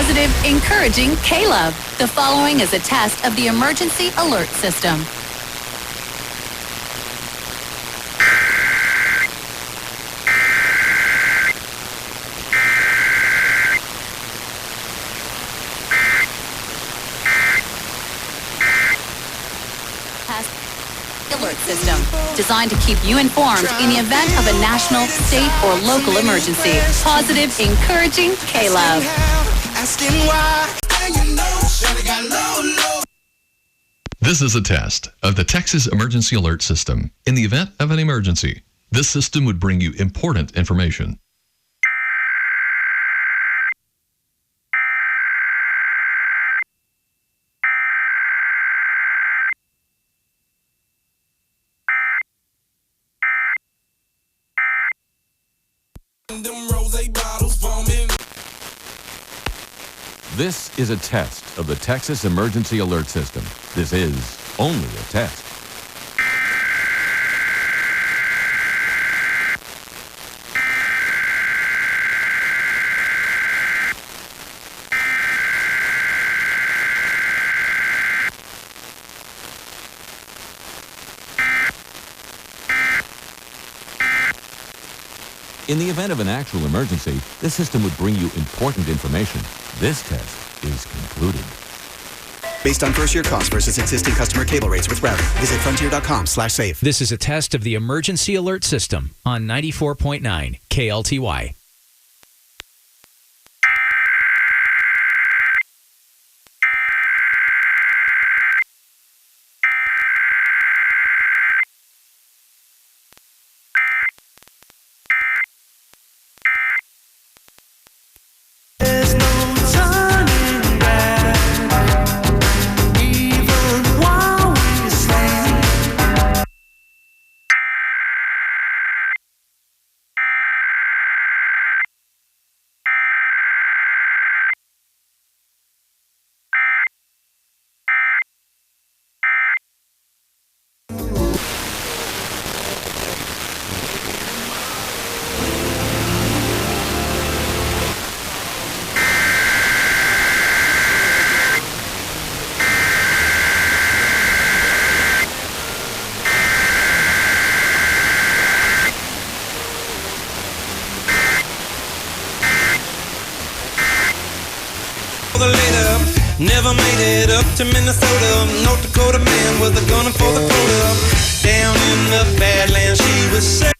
Positive, encouraging K-Love. The following is a test of the emergency alert system. Alert system, designed to keep you informed in the event of a national, state, or local emergency. Positive, encouraging K-Love. This is a test of the Texas Emergency Alert System. In the event of an emergency, this system would bring you important information. This is a test of the Texas Emergency Alert System. This is only a test. In the event of an actual emergency, this system would bring you important information. This test is concluded. Based on first-year costs versus existing customer cable rates with routing. Visit frontier.com/save. This is a test of the Emergency Alert System on 94.9 KLTY. Never made it up to Minnesota. North Dakota man with a gun for the quota. Down in the Badlands she was